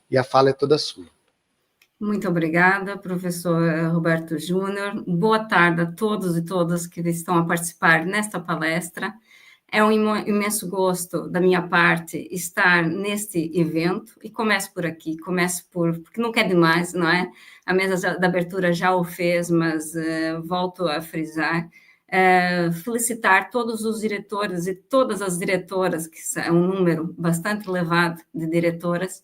E a fala é toda sua. Muito obrigada, professor Roberto Júnior. Boa tarde a todos e todas que estão a participar nesta palestra. É um imenso gosto da minha parte estar neste evento, e começo por aqui, porque nunca é demais, não é? A mesa da abertura já o fez, mas volto a frisar, felicitar todos os diretores e todas as diretoras, que é um número bastante elevado de diretoras,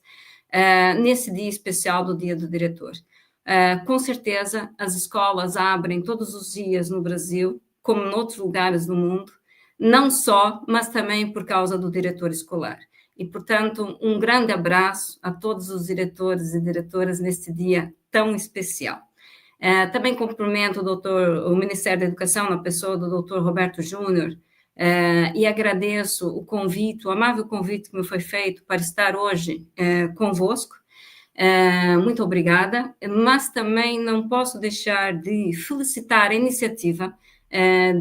nesse dia especial do Dia do Diretor. Com certeza, as escolas abrem todos os dias no Brasil, como em outros lugares do mundo, não só, mas também por causa do diretor escolar. E, portanto, um grande abraço a todos os diretores e diretoras neste dia tão especial. Também cumprimento o Ministério da Educação, na pessoa do Dr. Roberto Júnior, e agradeço o convite, o amável convite que me foi feito para estar hoje convosco. Muito obrigada, mas também não posso deixar de felicitar a iniciativa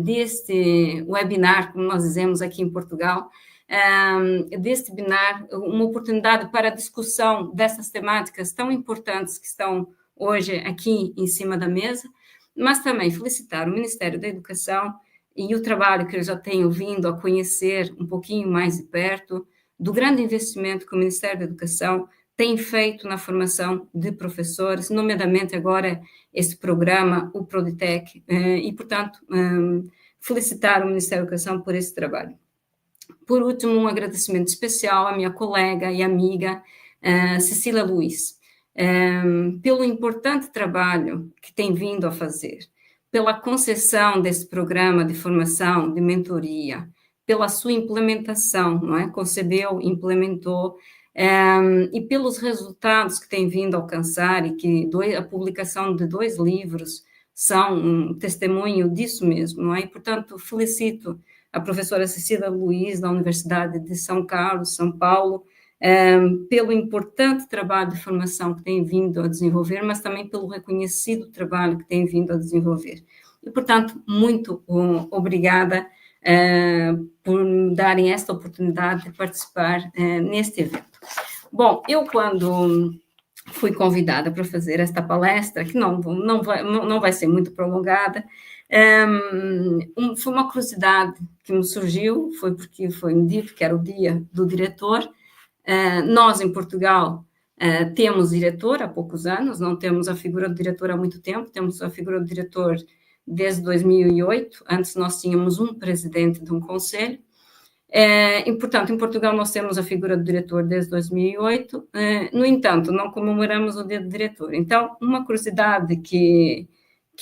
deste webinar, como nós dizemos aqui em Portugal, deste webinar, uma oportunidade para a discussão dessas temáticas tão importantes que estão hoje aqui em cima da mesa, mas também felicitar o Ministério da Educação e o trabalho que eu já tenho vindo a conhecer um pouquinho mais de perto, do grande investimento que o Ministério da Educação tem feito na formação de professores, nomeadamente agora esse programa, o Proditec, e, portanto, felicitar o Ministério da Educação por esse trabalho. Por último, um agradecimento especial à minha colega e amiga Cecília Luiz, pelo importante trabalho que tem vindo a fazer, pela concessão desse programa de formação, de mentoria, pela sua implementação, não é? Concebeu, implementou, e pelos resultados que tem vindo a alcançar, e que a publicação de 2 livros são um testemunho disso mesmo, não é? E, portanto, felicito a professora Cecília Luiz, da Universidade de São Carlos, São Paulo, pelo importante trabalho de formação que tem vindo a desenvolver, mas também pelo reconhecido trabalho que tem vindo a desenvolver. E, portanto, muito obrigada por me darem esta oportunidade de participar neste evento. Bom, eu quando fui convidada para fazer esta palestra, que não vai ser muito prolongada, foi uma curiosidade que me surgiu, foi porque foi-me dito que era o dia do diretor. Nós, em Portugal, temos diretor há poucos anos, não temos a figura do diretor há muito tempo, temos a figura do diretor desde 2008, antes nós tínhamos um presidente de um conselho, e, portanto, em Portugal nós temos a figura do diretor desde 2008, no entanto, não comemoramos o dia do diretor. Então, uma curiosidade que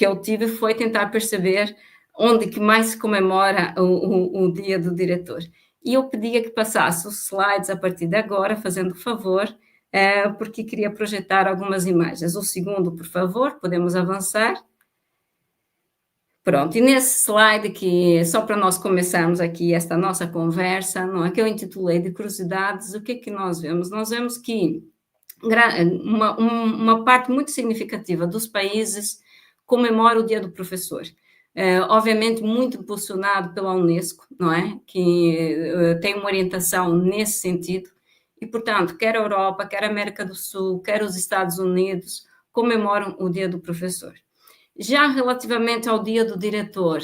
eu tive foi tentar perceber onde que mais se comemora o dia do diretor. E eu pedia que passasse os slides a partir de agora, fazendo favor, porque queria projetar algumas imagens. O segundo, por favor, podemos avançar. Pronto, e nesse slide, que só para nós começarmos aqui esta nossa conversa, não é, que eu intitulei de curiosidades, o que é que nós vemos? Nós vemos que uma parte muito significativa dos países comemora o Dia do Professor. Obviamente, muito impulsionado pela Unesco, não é? Que tem uma orientação nesse sentido, e, portanto, quer a Europa, quer a América do Sul, quer os Estados Unidos, comemoram o Dia do Professor. Já relativamente ao Dia do Diretor,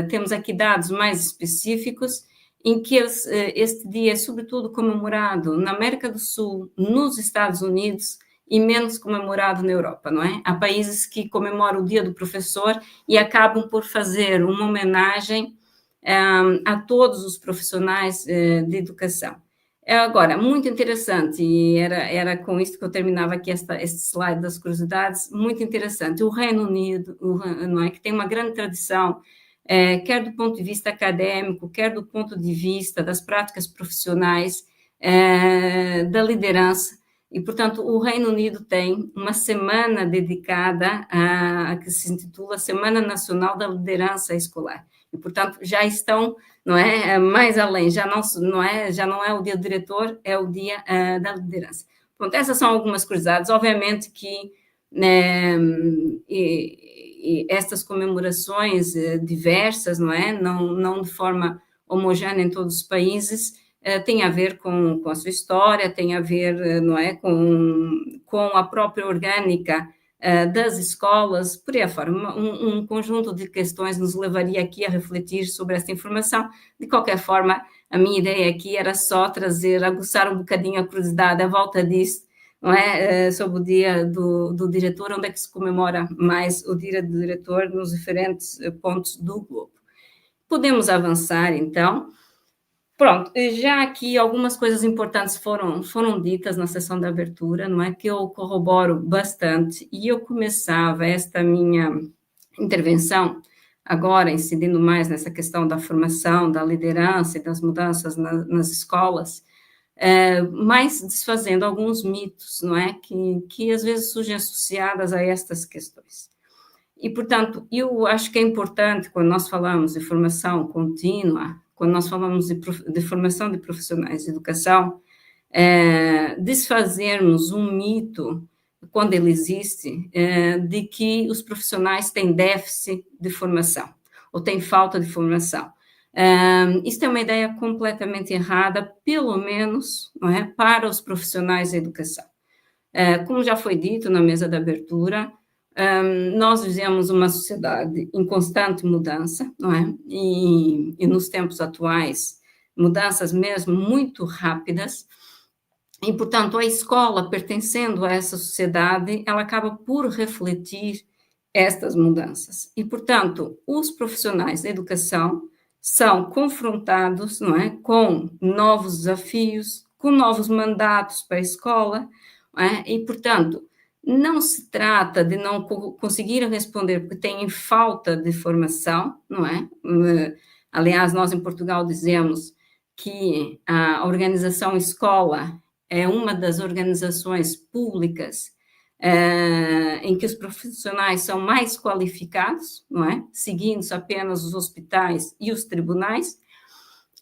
temos aqui dados mais específicos, em que este dia é sobretudo comemorado na América do Sul, nos Estados Unidos, e menos comemorado na Europa, não é? Há países que comemoram o Dia do Professor e acabam por fazer uma homenagem a todos os profissionais de educação. Agora, muito interessante, e era com isso que eu terminava aqui este slide das curiosidades, muito interessante, o Reino Unido, não é, que tem uma grande tradição, quer do ponto de vista acadêmico, quer do ponto de vista das práticas profissionais, da liderança, e, portanto, o Reino Unido tem uma semana dedicada a que se intitula Semana Nacional da Liderança Escolar. E, portanto, já estão, não é, mais além, já não é o dia do diretor, é o dia da liderança. Pronto, essas são algumas curiosidades. Obviamente que estas comemorações diversas, não é, não de forma homogânea em todos os países, tem a ver com a sua história, tem a ver, não é, com a própria orgânica das escolas, por aí afora. Um conjunto de questões nos levaria aqui a refletir sobre essa informação. De qualquer forma, a minha ideia aqui era só aguçar um bocadinho a curiosidade à volta disso, não é? Sobre o dia do diretor, onde é que se comemora mais o dia do diretor nos diferentes pontos do globo. Podemos avançar, então. Pronto, já aqui algumas coisas importantes foram ditas na sessão de abertura, não é? Que eu corroboro bastante, e eu começava esta minha intervenção agora incidindo mais nessa questão da formação, da liderança e das mudanças nas escolas, mas desfazendo alguns mitos, não é? Que às vezes surgem associadas a estas questões. E, portanto, eu acho que é importante, quando nós falamos de formação contínua, quando nós falamos de formação de profissionais de educação, desfazermos um mito, quando ele existe, de que os profissionais têm déficit de formação, ou têm falta de formação. Isso é uma ideia completamente errada, pelo menos, não é, para os profissionais da educação. Como já foi dito na mesa de abertura, nós vivemos uma sociedade em constante mudança, não é? E nos tempos atuais, mudanças mesmo muito rápidas, e, portanto, a escola, pertencendo a essa sociedade, ela acaba por refletir estas mudanças. E, portanto, os profissionais da educação são confrontados, não é, com novos desafios, com novos mandatos para a escola, não é? E, portanto, não se trata de não conseguir responder porque têm falta de formação, não é? Aliás, nós em Portugal dizemos que a organização escola é uma das organizações públicas em que os profissionais são mais qualificados, não é? Seguindo-se apenas os hospitais e os tribunais,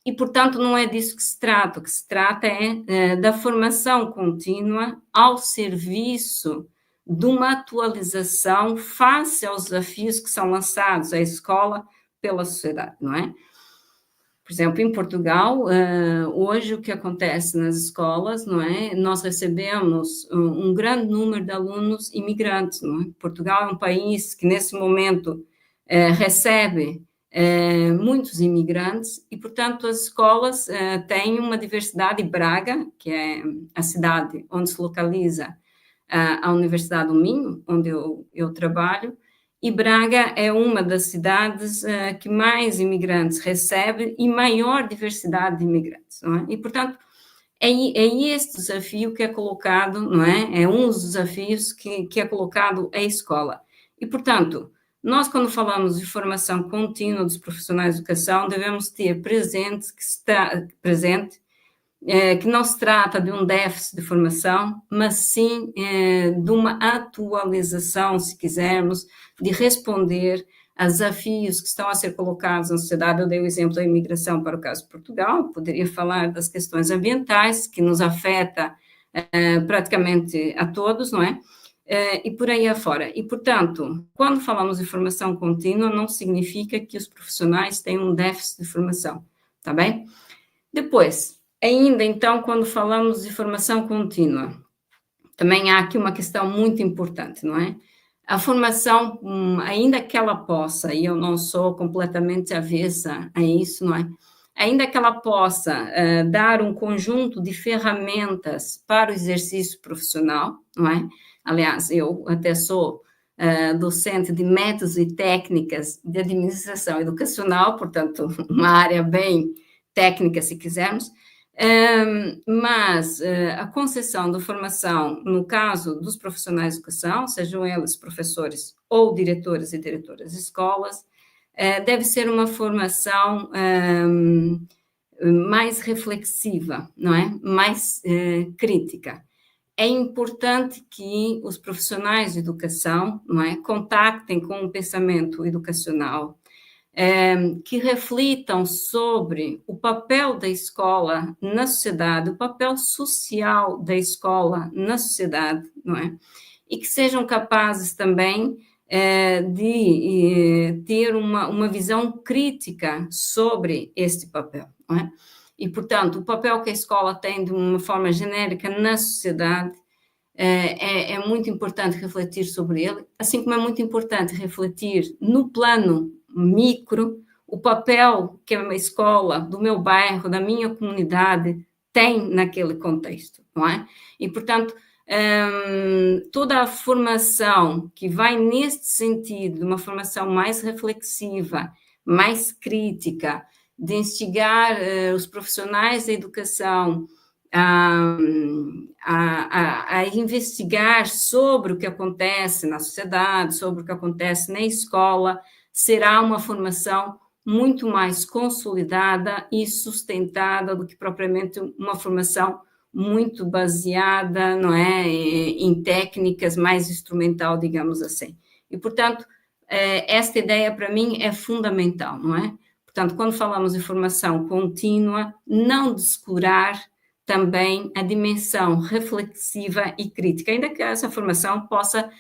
e, portanto, não é disso que se trata. O que se trata é da formação contínua ao serviço de uma atualização face aos desafios que são lançados à escola pela sociedade, não é? Por exemplo, em Portugal, hoje o que acontece nas escolas, não é? Nós recebemos um grande número de alunos imigrantes, não é? Portugal é um país que, nesse momento, recebe muitos imigrantes e, portanto, as escolas têm uma diversidade. Braga, que é a cidade onde se localiza a Universidade do Minho, onde eu trabalho, e Braga é uma das cidades que mais imigrantes recebe e maior diversidade de imigrantes, não é? E, portanto, é este desafio que é colocado, não é? É um dos desafios que é colocado à escola. E, portanto, nós, quando falamos de formação contínua dos profissionais de educação, devemos ter presente que não se trata de um déficit de formação, mas sim de uma atualização, se quisermos, de responder a desafios que estão a ser colocados na sociedade. Eu dei o exemplo da imigração para o caso de Portugal, poderia falar das questões ambientais, que nos afeta praticamente a todos, não é? E por aí afora. E, portanto, quando falamos de formação contínua, não significa que os profissionais têm um déficit de formação, tá bem? Depois, ainda, então, quando falamos de formação contínua, também há aqui uma questão muito importante, não é? A formação, ainda que ela possa, e eu não sou completamente avessa a isso, não é? Ainda que ela possa dar um conjunto de ferramentas para o exercício profissional, não é? Aliás, eu até sou docente de métodos e técnicas de administração educacional, portanto, uma área bem técnica, se quisermos, mas a concessão da formação, no caso dos profissionais de educação, sejam eles professores ou diretores e diretoras de escolas, deve ser uma formação mais reflexiva, não é? Mais crítica. É importante que os profissionais de educação, não é, contactem com o pensamento educacional, que reflitam sobre o papel da escola na sociedade, o papel social da escola na sociedade, não é? E que sejam capazes também de ter uma visão crítica sobre este papel, não é? E, portanto, o papel que a escola tem de uma forma genérica na sociedade é muito importante refletir sobre ele, assim como é muito importante refletir no plano micro o papel que a escola do meu bairro, da minha comunidade, tem naquele contexto, não é? E, portanto, toda a formação que vai neste sentido, uma formação mais reflexiva, mais crítica, de instigar os profissionais da educação a investigar sobre o que acontece na sociedade, sobre o que acontece na escola, será uma formação muito mais consolidada e sustentada do que propriamente uma formação muito baseada, não é, em técnicas mais instrumental, digamos assim. E, portanto, esta ideia para mim é fundamental, não é? Portanto, quando falamos de formação contínua, não descurar também a dimensão reflexiva e crítica, ainda que essa formação possa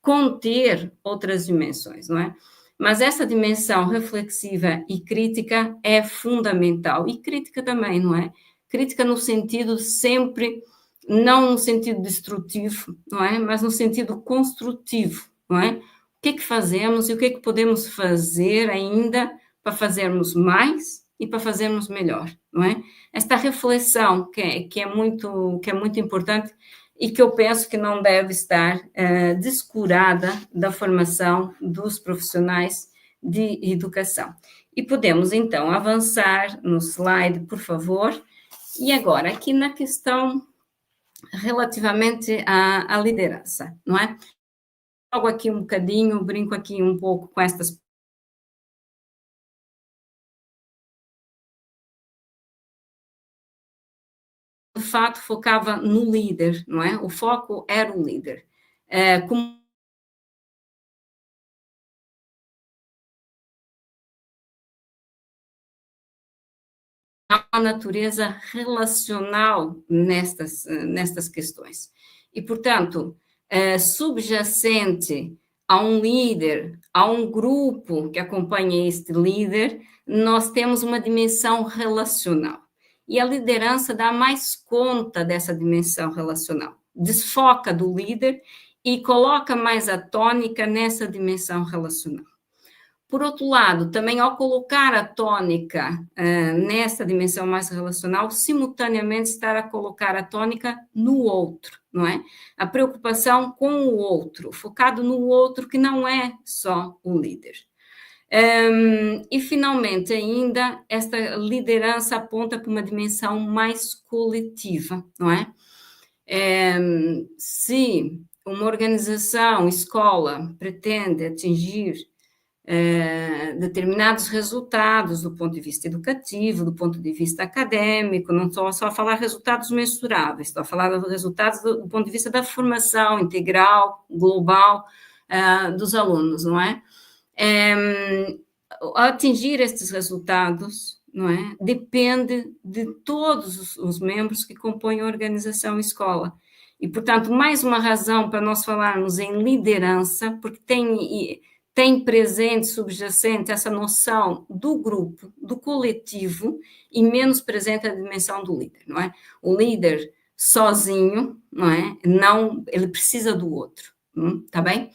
conter outras dimensões, não é? Mas essa dimensão reflexiva e crítica é fundamental. E crítica também, não é? Crítica no sentido sempre, não no sentido destrutivo, não é? Mas no sentido construtivo, não é? O que é que fazemos e o que é que podemos fazer ainda para fazermos mais e para fazermos melhor, não é? Esta reflexão que é muito importante e que eu penso que não deve estar descurada da formação dos profissionais de educação. E podemos, então, avançar no slide, por favor. E agora, aqui na questão relativamente à liderança, não é? Jogo aqui um bocadinho, brinco aqui um pouco com estas. De fato, focava no líder, não é? O foco era o líder. Como há uma natureza relacional nestas questões. E, portanto, subjacente a um líder, a um grupo que acompanha este líder, nós temos uma dimensão relacional. E a liderança dá mais conta dessa dimensão relacional, desfoca do líder e coloca mais a tônica nessa dimensão relacional. Por outro lado, também ao colocar a tônica nessa dimensão mais relacional, simultaneamente estar a colocar a tônica no outro, não é? A preocupação com o outro, focado no outro que não é só o líder. E, finalmente, ainda, esta liderança aponta para uma dimensão mais coletiva, não é? Se uma organização, escola, pretende atingir determinados resultados do ponto de vista educativo, do ponto de vista acadêmico, não estou só a falar resultados mensuráveis, estou a falar de resultados do ponto de vista da formação integral, global dos alunos, não é? Atingir estes resultados, não é? Depende de todos os membros que compõem a organização escola. E, portanto, mais uma razão para nós falarmos em liderança, porque tem presente, subjacente, essa noção do grupo, do coletivo, e menos presente a dimensão do líder, não é? O líder sozinho, não é? Não, ele precisa do outro, tá bem?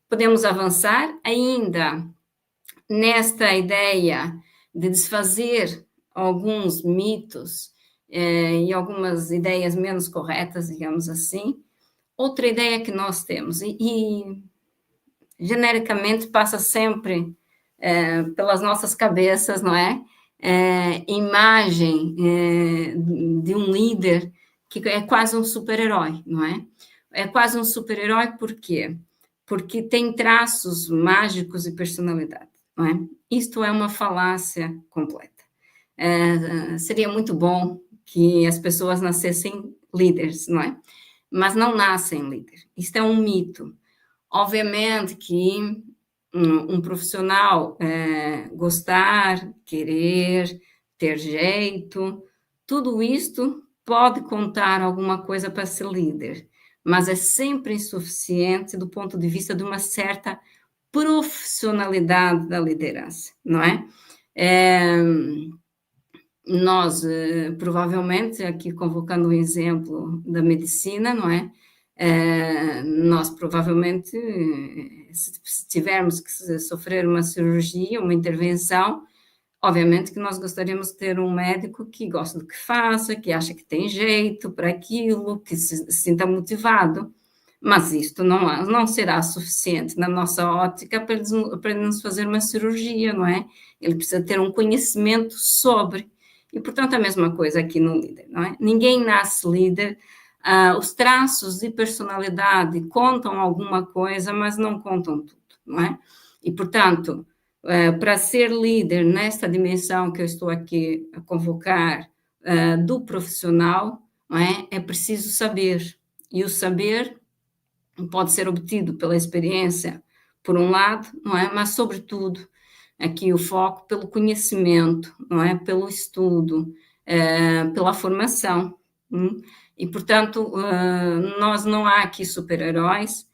Podemos avançar ainda nesta ideia de desfazer alguns mitos e algumas ideias menos corretas, digamos assim. Outra ideia que nós temos, e genericamente passa sempre pelas nossas cabeças, não é? Imagem de um líder que é quase um super-herói, não é? É quase um super-herói por quê? Porque tem traços mágicos e personalidade, não é? Isto é uma falácia completa. Seria muito bom que as pessoas nascessem líderes, não é? Mas não nascem líderes. Isto é um mito. Obviamente que um profissional gostar, querer, ter jeito, tudo isto pode contar alguma coisa para ser líder, mas é sempre insuficiente do ponto de vista de uma certa profissionalidade da liderança, não é? nós, provavelmente, aqui convocando um exemplo da medicina, não é? Nós provavelmente, se tivermos que sofrer uma cirurgia, uma intervenção, obviamente que nós gostaríamos de ter um médico que gosta do que faça, que acha que tem jeito para aquilo, que se sinta motivado, mas isto não será suficiente na nossa ótica para nos fazer uma cirurgia, não é? Ele precisa ter um conhecimento sobre. E, portanto, a mesma coisa aqui no líder, não é? Ninguém nasce líder, os traços de personalidade contam alguma coisa, mas não contam tudo, não é? E, portanto, para ser líder nesta dimensão que eu estou aqui a convocar, do profissional, não é? É preciso saber. E o saber pode ser obtido pela experiência, por um lado, não é? Mas, sobretudo, aqui o foco pelo conhecimento, não é? Pelo estudo, pela formação. E, portanto, nós não há aqui super-heróis.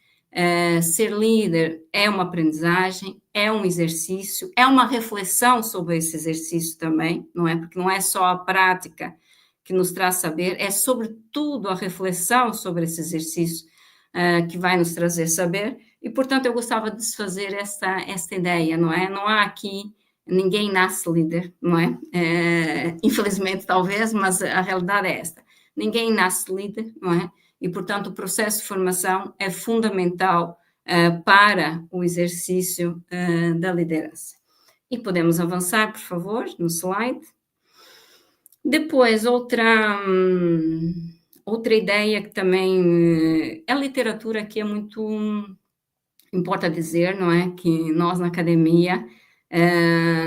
Ser líder é uma aprendizagem, é um exercício, é uma reflexão sobre esse exercício também, não é? Porque não é só a prática que nos traz saber, é sobretudo a reflexão sobre esse exercício que vai nos trazer saber, e, portanto, eu gostava de desfazer esta ideia, não é? Não há aqui, ninguém nasce líder, não é? Infelizmente, talvez, mas a realidade é esta. Ninguém nasce líder, não é? E, portanto, o processo de formação é fundamental para o exercício da liderança. E podemos avançar, por favor, no slide. Depois, outra ideia que também a literatura aqui é muito, importa dizer, não é, que nós na academia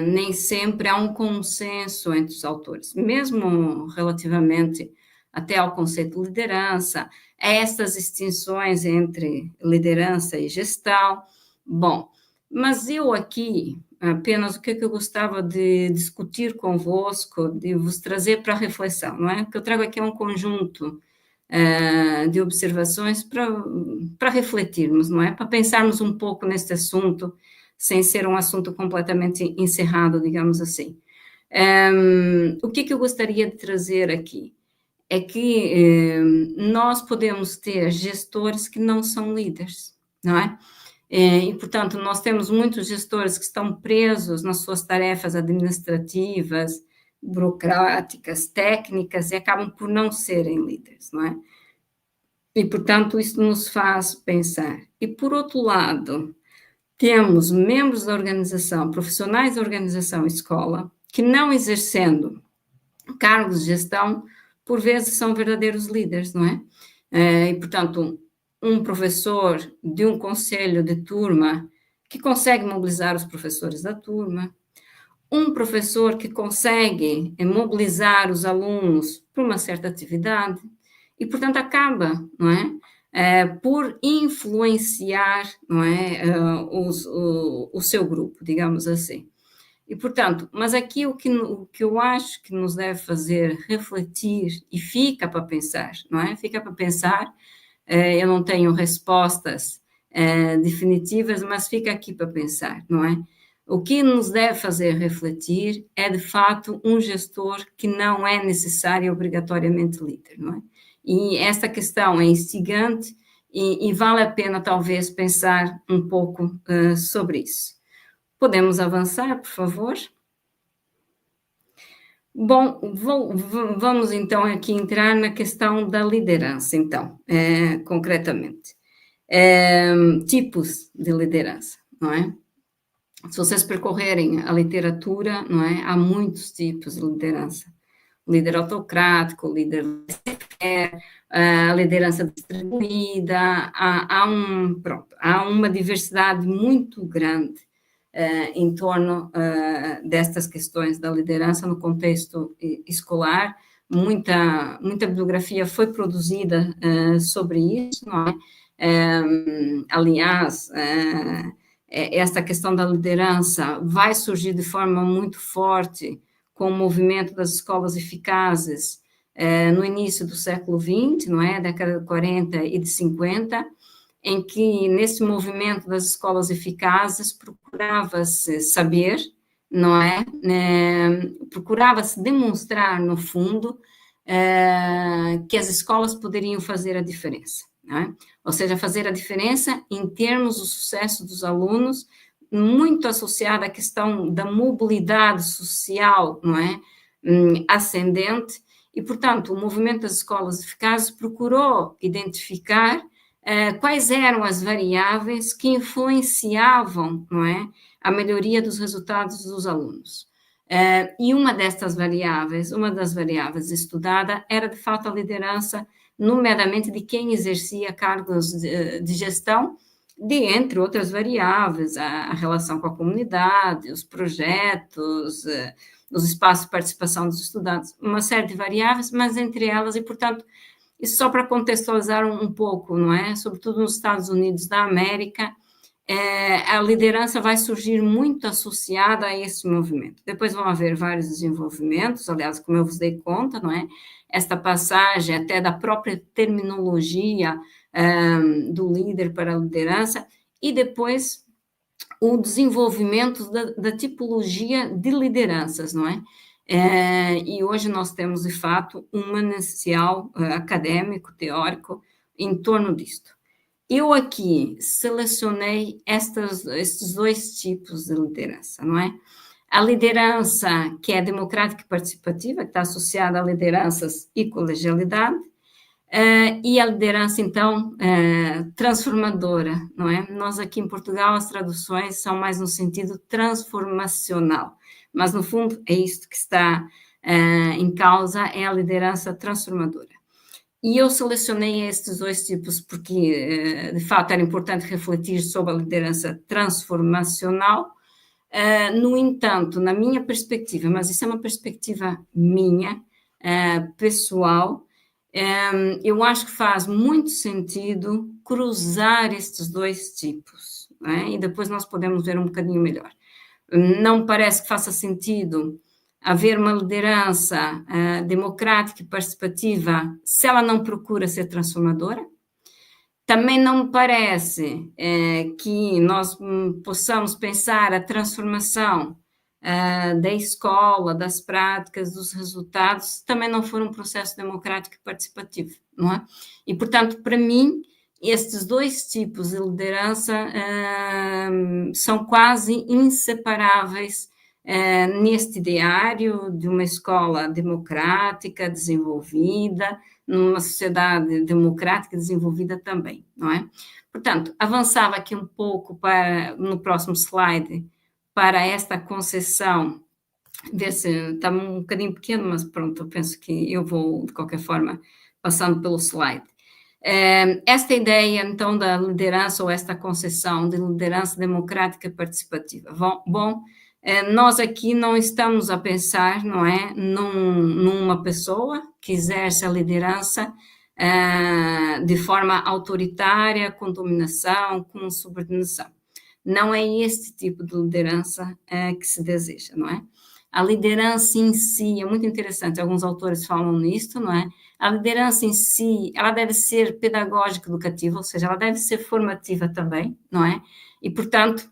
nem sempre há um consenso entre os autores, mesmo relativamente até ao conceito de liderança, essas distinções entre liderança e gestão. Bom, mas eu aqui, apenas o que eu gostava de discutir convosco, de vos trazer para a reflexão, não é? O que eu trago aqui é um conjunto de observações para refletirmos, não é? Para pensarmos um pouco neste assunto, sem ser um assunto completamente encerrado, digamos assim. O que eu gostaria de trazer aqui? É que nós podemos ter gestores que não são líderes, não é? E, portanto, nós temos muitos gestores que estão presos nas suas tarefas administrativas, burocráticas, técnicas, e acabam por não serem líderes, não é? E, portanto, isso nos faz pensar. E, por outro lado, temos membros da organização, profissionais da organização escola, que não exercendo cargos de gestão, por vezes são verdadeiros líderes, não é? E, portanto, um professor de um conselho de turma que consegue mobilizar os professores da turma, um professor que consegue mobilizar os alunos para uma certa atividade, e, portanto, acaba, não é? Por influenciar, não é? O seu grupo, digamos assim. E, portanto, mas aqui o que eu acho que nos deve fazer refletir e fica para pensar, não é? Fica para pensar, eu não tenho respostas definitivas, mas fica aqui para pensar, não é? O que nos deve fazer refletir é, de fato, um gestor que não é necessário obrigatoriamente líder, não é? E esta questão é instigante e vale a pena, talvez, pensar um pouco sobre isso. Podemos avançar, por favor? Bom, vamos então aqui entrar na questão da liderança, então, concretamente. Tipos de liderança, não é? Se vocês percorrerem a literatura, não é? Há muitos tipos de liderança. Líder autocrático, líder a liderança distribuída, há uma diversidade muito grande em torno destas questões da liderança no contexto escolar. Muita bibliografia foi produzida sobre isso, não é? Aliás, esta questão da liderança vai surgir de forma muito forte com o movimento das escolas eficazes no início do século XX, não é? Década de 40 e de 50, em que, nesse movimento das escolas eficazes, procurava-se saber, não é? Procurava-se demonstrar, no fundo, que as escolas poderiam fazer a diferença, não é? Ou seja, fazer a diferença em termos do sucesso dos alunos, muito associada à questão da mobilidade social, não é? Ascendente, e, portanto, o movimento das escolas eficazes procurou identificar quais eram as variáveis que influenciavam, não é, a melhoria dos resultados dos alunos. E uma das variáveis estudada era, de fato, a liderança, nomeadamente de quem exercia cargos de gestão, entre outras variáveis, a relação com a comunidade, os projetos, os espaços de participação dos estudantes, uma série de variáveis, mas entre elas, e, portanto, isso só para contextualizar um pouco, não é? Sobretudo nos Estados Unidos da América, a liderança vai surgir muito associada a esse movimento. Depois vão haver vários desenvolvimentos, aliás, como eu vos dei conta, não é? Esta passagem até da própria terminologia do líder para a liderança, e depois o desenvolvimento da tipologia de lideranças, não é? E hoje nós temos, de fato, um manancial acadêmico, teórico, em torno disto. Eu aqui selecionei estes dois tipos de liderança, não é? A liderança que é democrática e participativa, que está associada a lideranças e colegialidade, e a liderança, então, transformadora, não é? Nós aqui em Portugal, as traduções são mais no sentido transformacional, mas, no fundo, é isto que está em causa, é a liderança transformadora. E eu selecionei estes dois tipos porque, de fato, era importante refletir sobre a liderança transformacional. No entanto, na minha perspectiva, mas isso é uma perspectiva minha, pessoal, eu acho que faz muito sentido cruzar estes dois tipos, né? E depois nós podemos ver um bocadinho melhor. Não parece que faça sentido haver uma liderança democrática e participativa se ela não procura ser transformadora. Também não me parece que nós possamos pensar a transformação da escola, das práticas, dos resultados, também não for um processo democrático e participativo, não é? E, portanto, para mim, estes dois tipos de liderança são quase inseparáveis neste ideário de uma escola democrática, desenvolvida, numa sociedade democrática desenvolvida também, não é? Portanto, avançava aqui um pouco no próximo slide, para esta concessão, ver se está um bocadinho pequeno, mas pronto, eu penso que eu vou, de qualquer forma, passando pelo slide. Esta ideia, então, da liderança, ou esta concessão de liderança democrática participativa. Bom, nós aqui não estamos a pensar, não é, numa pessoa que exerce a liderança de forma autoritária, com dominação, com subordinação. Não é este tipo de liderança que se deseja, não é? A liderança em si, é muito interessante, alguns autores falam nisto, não é? A liderança em si, ela deve ser pedagógica educativa, ou seja, ela deve ser formativa também, não é? E, portanto,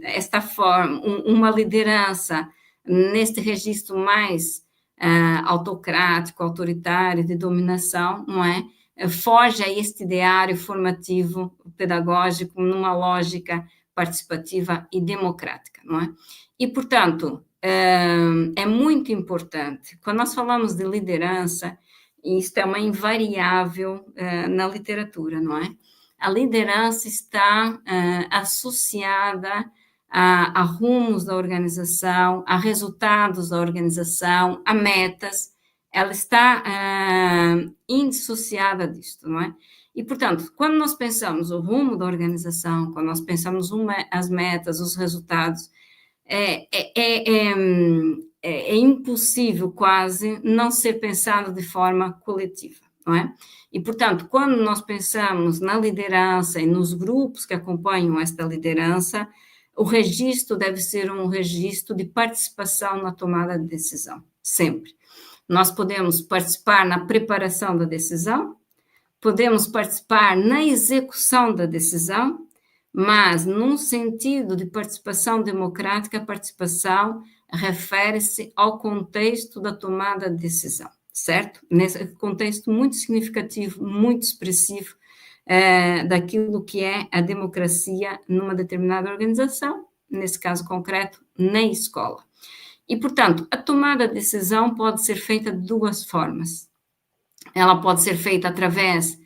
esta forma, uma liderança neste registro mais autocrático, autoritário, de dominação, não é? Foge a este ideário formativo, pedagógico, numa lógica participativa e democrática, não é? E, portanto, é muito importante, quando nós falamos de liderança, isto é uma invariável na literatura, não é? A liderança está associada a rumos da organização, a resultados da organização, a metas, ela está indissociada disto, não é? E, portanto, quando nós pensamos o rumo da organização, quando nós pensamos as metas, os resultados, é impossível quase não ser pensado de forma coletiva, não é? E, portanto, quando nós pensamos na liderança e nos grupos que acompanham esta liderança, o registro deve ser um registro de participação na tomada de decisão, sempre. Nós podemos participar na preparação da decisão, podemos participar na execução da decisão, mas num sentido de participação democrática, a participação refere-se ao contexto da tomada de decisão, certo? Nesse contexto muito significativo, muito expressivo, daquilo que é a democracia numa determinada organização, nesse caso concreto, na escola. E, portanto, a tomada de decisão pode ser feita de duas formas. Ela pode ser feita através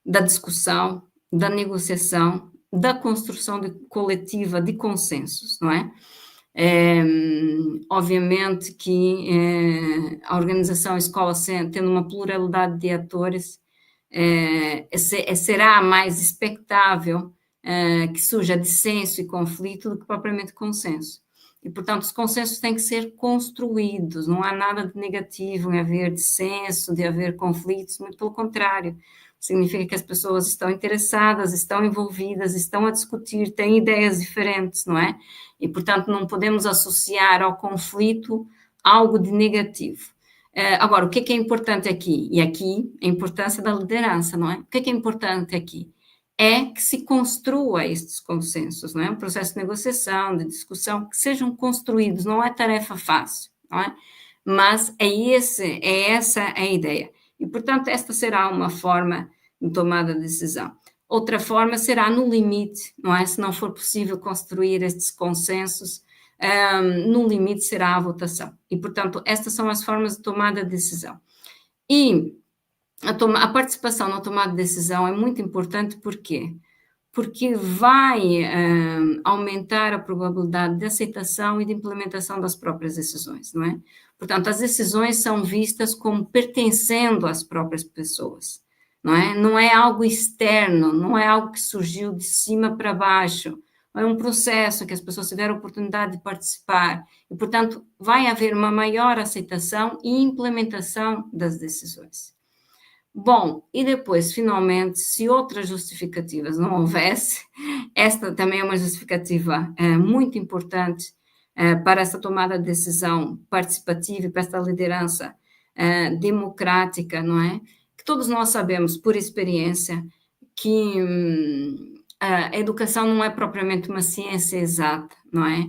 da discussão, da negociação, da construção coletiva de consensos, não é? Obviamente que a organização escola, tendo uma pluralidade de atores, será mais expectável que surja dissenso e conflito do que propriamente consenso. E, portanto, os consensos têm que ser construídos, não há nada de negativo em haver dissenso, de haver conflitos, muito pelo contrário. Significa que as pessoas estão interessadas, estão envolvidas, estão a discutir, têm ideias diferentes, não é? E, portanto, não podemos associar ao conflito algo de negativo. Agora, o que é importante aqui? E aqui, a importância da liderança, não é? O que é importante aqui? É que se construa estes consensos, não é? Um processo de negociação, de discussão, que sejam construídos, não é tarefa fácil, não é? Mas é essa a ideia. E, portanto, esta será uma forma de tomada de decisão. Outra forma será no limite, não é? Se não for possível construir estes consensos, no limite será a votação. E, portanto, estas são as formas de tomada de decisão. E a participação na tomada de decisão é muito importante, por quê? Porque vai aumentar a probabilidade de aceitação e de implementação das próprias decisões, não é? Portanto, as decisões são vistas como pertencendo às próprias pessoas, não é? Não é algo externo, não é algo que surgiu de cima para baixo, é um processo que as pessoas tiveram a oportunidade de participar e, portanto, vai haver uma maior aceitação e implementação das decisões. Bom, e depois, finalmente, se outras justificativas não houvesse, esta também é uma justificativa muito importante para essa tomada de decisão participativa e para esta liderança democrática, não é? Que todos nós sabemos, por experiência, que a educação não é propriamente uma ciência exata, não é?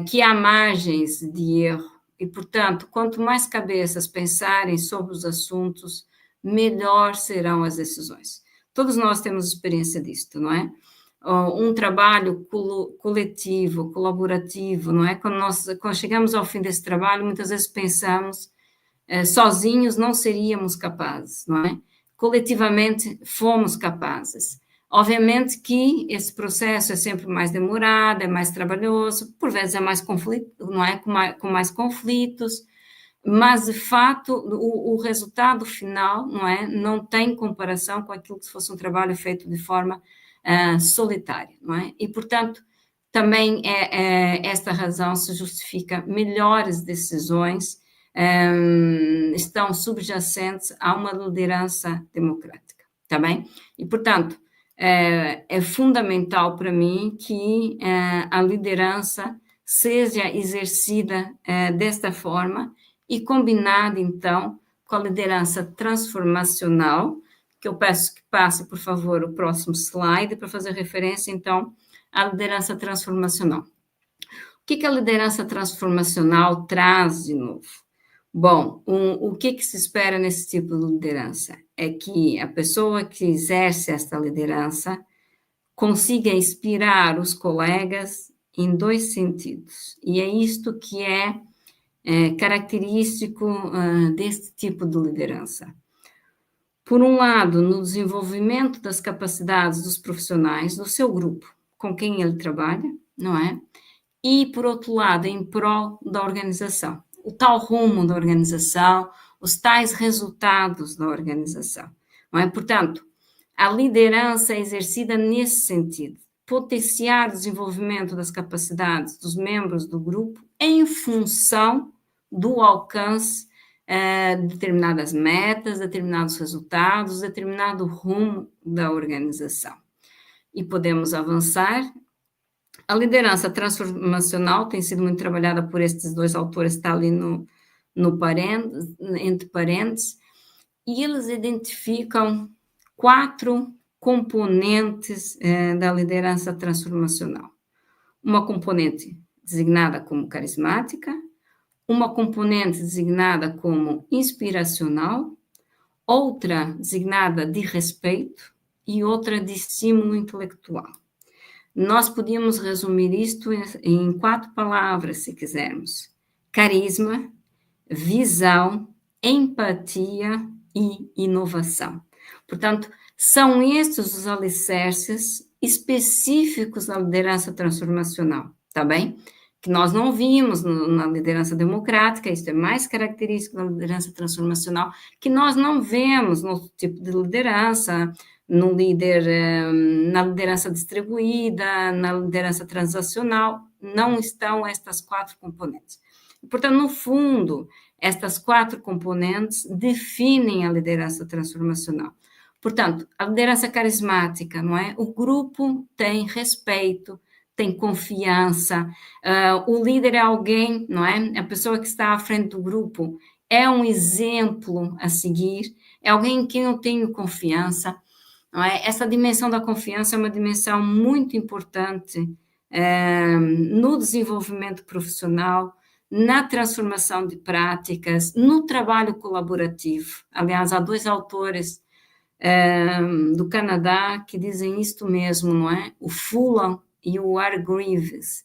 Que há margens de erro e, portanto, quanto mais cabeças pensarem sobre os assuntos, melhor serão as decisões. Todos nós temos experiência disto, não é? Um trabalho coletivo, colaborativo, não é? Quando chegamos ao fim desse trabalho, muitas vezes pensamos, sozinhos não seríamos capazes, não é? Coletivamente fomos capazes. Obviamente que esse processo é sempre mais demorado, é mais trabalhoso, por vezes é mais conflito, não é? Com mais conflitos, mas, de fato, o resultado final, não é? Não tem comparação com aquilo que se fosse um trabalho feito de forma solitária, não é? E, portanto, também esta razão se justifica melhores decisões estão subjacentes a uma liderança democrática, tá bem? E, portanto, é fundamental para mim que a liderança seja exercida desta forma e combinada, então, com a liderança transformacional, que eu peço que passe, por favor, o próximo slide, para fazer referência, então, à liderança transformacional. O que a liderança transformacional traz de novo? Bom, o que se espera nesse tipo de liderança? É que a pessoa que exerce esta liderança consiga inspirar os colegas em dois sentidos, e é isto que é característico deste tipo de liderança. Por um lado, no desenvolvimento das capacidades dos profissionais do seu grupo, com quem ele trabalha, não é? E, por outro lado, em prol da organização. O tal rumo da organização, os tais resultados da organização, não é? Portanto, a liderança é exercida nesse sentido, potenciar o desenvolvimento das capacidades dos membros do grupo em função do alcance de determinadas metas, determinados resultados, determinado rumo da organização. E podemos avançar. A liderança transformacional tem sido muito trabalhada por estes dois autores, está ali entre parênteses, e eles identificam 4 componentes da liderança transformacional. Uma componente designada como carismática, uma componente designada como inspiracional, outra designada de respeito e outra de estímulo intelectual. Nós podíamos resumir isto em 4 palavras, se quisermos: carisma, visão, empatia e inovação. Portanto, são estes os alicerces específicos da liderança transformacional, tá bem? Que nós não vimos na liderança democrática, isso é mais característico da liderança transformacional, que nós não vemos no tipo de liderança, no líder, na liderança distribuída, na liderança transacional, não estão estas 4 componentes. Portanto, no fundo, estas 4 componentes definem a liderança transformacional. Portanto, a liderança carismática, não é? O grupo tem respeito, tem confiança, o líder é alguém, não é? A pessoa que está à frente do grupo é um exemplo a seguir, é alguém em quem eu tenho confiança, não é? Essa dimensão da confiança é uma dimensão muito importante no desenvolvimento profissional, na transformação de práticas, no trabalho colaborativo. Aliás, há 2 autores do Canadá que dizem isto mesmo, não é? O Fulham e o Hargreaves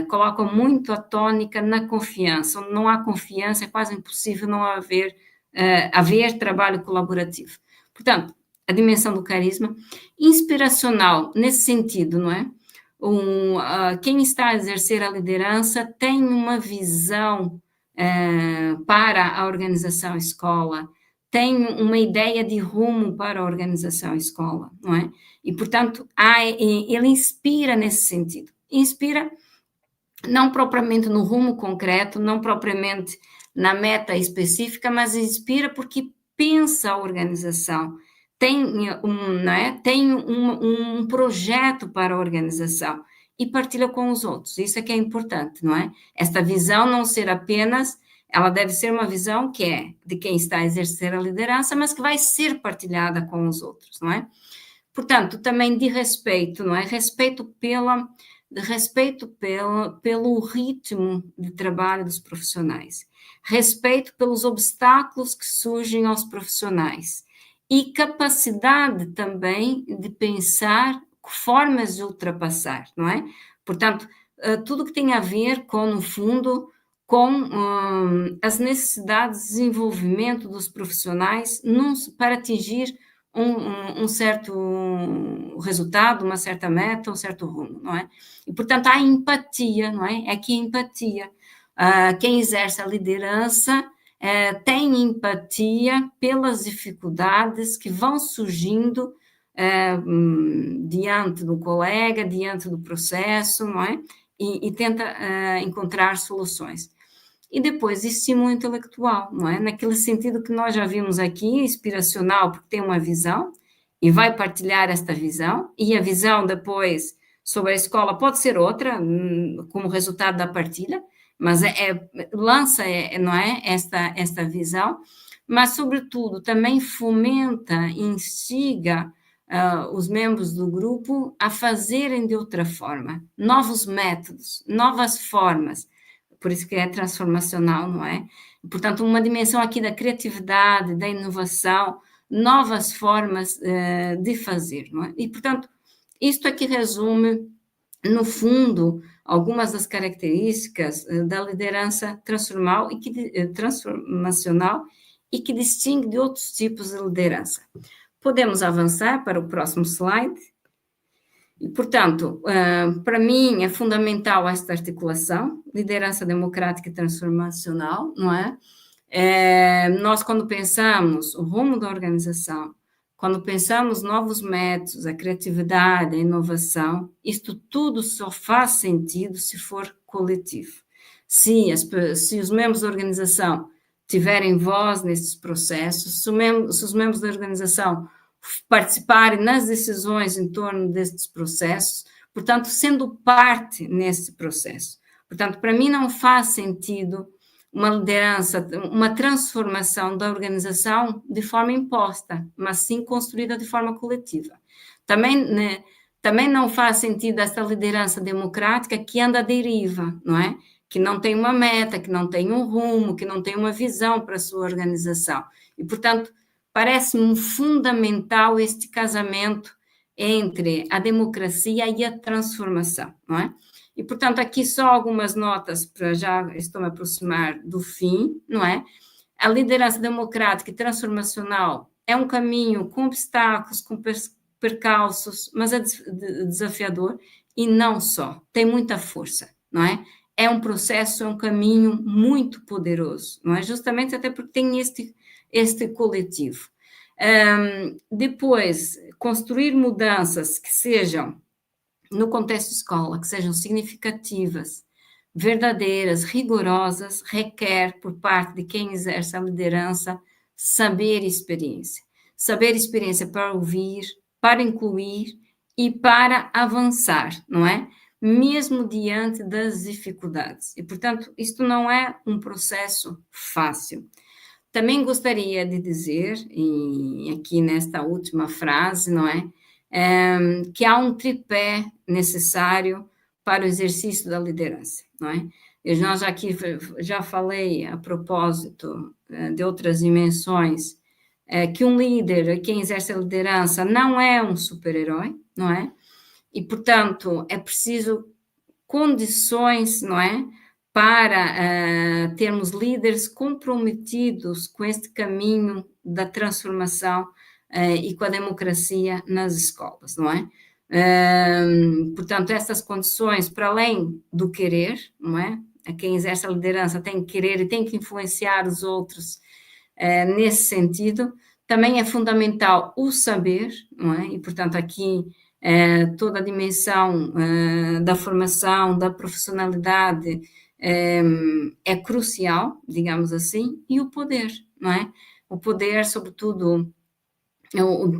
colocam muito a tônica na confiança. Onde não há confiança, é quase impossível não haver trabalho colaborativo. Portanto, a dimensão do carisma, inspiracional nesse sentido, não é? Quem está a exercer a liderança tem uma visão para a organização escola, tem uma ideia de rumo para a organização escola, não é? E, portanto, ele inspira nesse sentido. Inspira não propriamente no rumo concreto, não propriamente na meta específica, mas inspira porque pensa a organização, tem um projeto para a organização e partilha com os outros. Isso é que é importante, não é? Esta visão não ser apenas, ela deve ser uma visão que é de quem está a exercer a liderança, mas que vai ser partilhada com os outros, não é? Portanto, também de respeito, não é? Respeito pelo ritmo de trabalho dos profissionais, respeito pelos obstáculos que surgem aos profissionais e capacidade também de pensar formas de ultrapassar, não é? Portanto, tudo que tem a ver com, no fundo, com as necessidades de desenvolvimento dos profissionais para atingir um certo resultado, uma certa meta, um certo rumo, não é? E, portanto, há empatia, não é? Aqui a empatia. Quem exerce a liderança tem empatia pelas dificuldades que vão surgindo diante do colega, diante do processo, não é? E tenta encontrar soluções. E depois, estímulo intelectual, não é? Naquele sentido que nós já vimos aqui, inspiracional, porque tem uma visão e vai partilhar esta visão, e a visão depois sobre a escola pode ser outra, como resultado da partilha, mas lança, não é, esta visão, mas, sobretudo, também fomenta, instiga os membros do grupo a fazerem de outra forma, novos métodos, novas formas, por isso que é transformacional, não é? Portanto, uma dimensão aqui da criatividade, da inovação, novas formas de fazer, não é? E, portanto, isto aqui resume, no fundo, algumas das características da liderança transformacional e que distingue de outros tipos de liderança. Podemos avançar para o próximo slide. E, portanto, para mim é fundamental esta articulação, liderança democrática e transformacional, não é? Nós, quando pensamos o rumo da organização, quando pensamos novos métodos, a criatividade, a inovação, isto tudo só faz sentido se for coletivo. Se os membros da organização tiverem voz nesses processos, se os membros da organização participarem nas decisões em torno destes processos, portanto, sendo parte nesse processo. Portanto, para mim não faz sentido uma liderança, uma transformação da organização de forma imposta, mas sim construída de forma coletiva. Também, né, também não faz sentido essa liderança democrática que anda à deriva, não é? Que não tem uma meta, que não tem um rumo, que não tem uma visão para a sua organização. E, portanto, parece-me fundamental este casamento entre a democracia e a transformação, não é? E, portanto, aqui só algumas notas, para já estou me aproximar do fim, não é? A liderança democrática e transformacional é um caminho com obstáculos, com percalços, mas é desafiador e não só, tem muita força, não é? É um processo, é um caminho muito poderoso, não é? Justamente até porque tem este coletivo. Depois, construir mudanças que sejam no contexto escola, que sejam significativas, verdadeiras, rigorosas, requer, por parte de quem exerce a liderança, saber e experiência. Saber e experiência para ouvir, para incluir e para avançar, não é? Mesmo diante das dificuldades. E, portanto, isto não é um processo fácil. Também gostaria de dizer, e aqui nesta última frase, não é? Que há um tripé necessário para o exercício da liderança, não é? Nós aqui já falei a propósito de outras dimensões, que um líder, quem exerce a liderança, não é um super-herói, não é? E, portanto, é preciso condições, não é? Para termos líderes comprometidos com este caminho da transformação e com a democracia nas escolas, não é? Portanto, essas condições, para além do querer, não é? Quem exerce a liderança tem que querer e tem que influenciar os outros nesse sentido. Também é fundamental o saber, não é? E, portanto, aqui toda a dimensão da formação, da profissionalidade é crucial, digamos assim, e o poder, não é? O poder, sobretudo,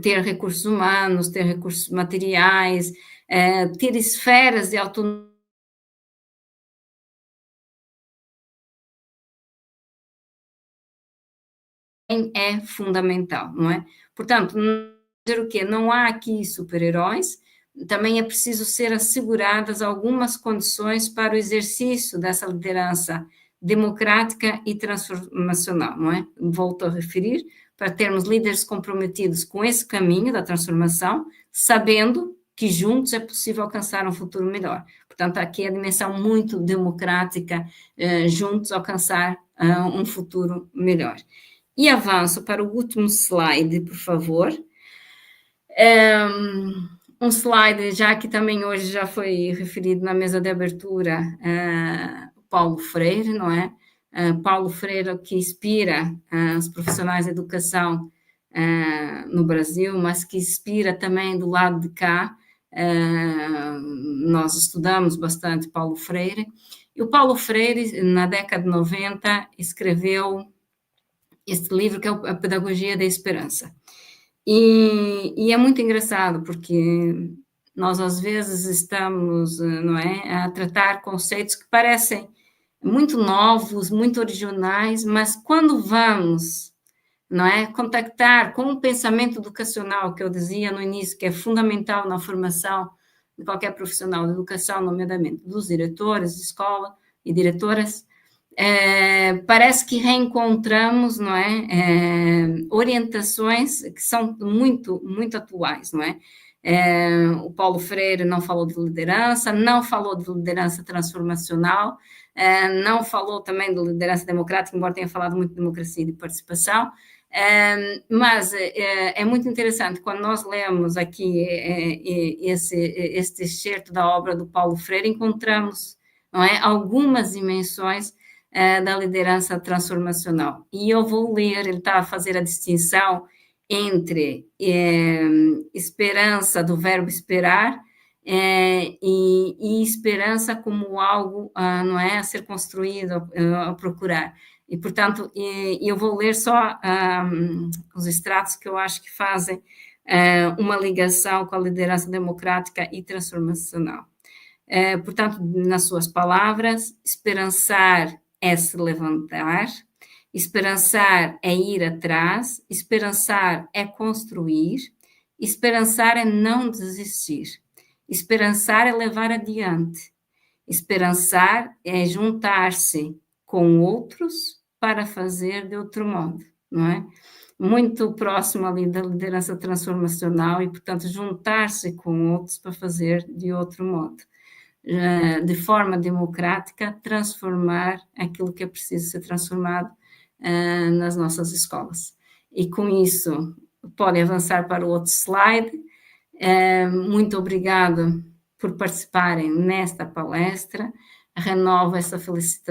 ter recursos humanos, ter recursos materiais, ter esferas de autonomia é fundamental, não é? Portanto, dizer o quê? Não há aqui super-heróis, também é preciso ser asseguradas algumas condições para o exercício dessa liderança democrática e transformacional, não é? Volto a referir, para termos líderes comprometidos com esse caminho da transformação, sabendo que juntos é possível alcançar um futuro melhor. Portanto, aqui é a dimensão muito democrática, juntos alcançar um futuro melhor. E avanço para o último slide, por favor. Um slide, já que também hoje já foi referido na mesa de abertura, Paulo Freire, não é? Paulo Freire, que inspira os profissionais de educação no Brasil, mas que inspira também do lado de cá. Nós estudamos bastante Paulo Freire. E o Paulo Freire, na década de 90, escreveu este livro que é a Pedagogia da Esperança. E é muito engraçado, porque nós às vezes estamos, não é, a tratar conceitos que parecem muito novos, muito originais, mas quando vamos, não é, contactar com o pensamento educacional, que eu dizia no início, que é fundamental na formação de qualquer profissional de educação, nomeadamente dos diretores de escola e diretoras, parece que reencontramos, não é, orientações que são muito, muito atuais, não é? O Paulo Freire não falou de liderança, não falou de liderança transformacional, não falou também de liderança democrática, embora tenha falado muito de democracia e de participação, mas é muito interessante quando nós lemos aqui este excerto da obra do Paulo Freire, encontramos, não é, algumas dimensões da liderança transformacional. E eu vou ler, ele está a fazer a distinção entre esperança, do verbo esperar, e esperança como algo, não é, a ser construído, a procurar. E, portanto, eu vou ler só os extratos que eu acho que fazem uma ligação com a liderança democrática e transformacional. Portanto, nas suas palavras, esperançar é se levantar, esperançar é ir atrás, esperançar é construir, esperançar é não desistir, esperançar é levar adiante, esperançar é juntar-se com outros para fazer de outro modo, não é? Muito próximo ali da liderança transformacional e, portanto, juntar-se com outros para fazer de outro modo. De forma democrática, transformar aquilo que é preciso ser transformado nas nossas escolas. E com isso, pode avançar para o outro slide. Muito obrigada por participarem nesta palestra. Renovo essa felicitação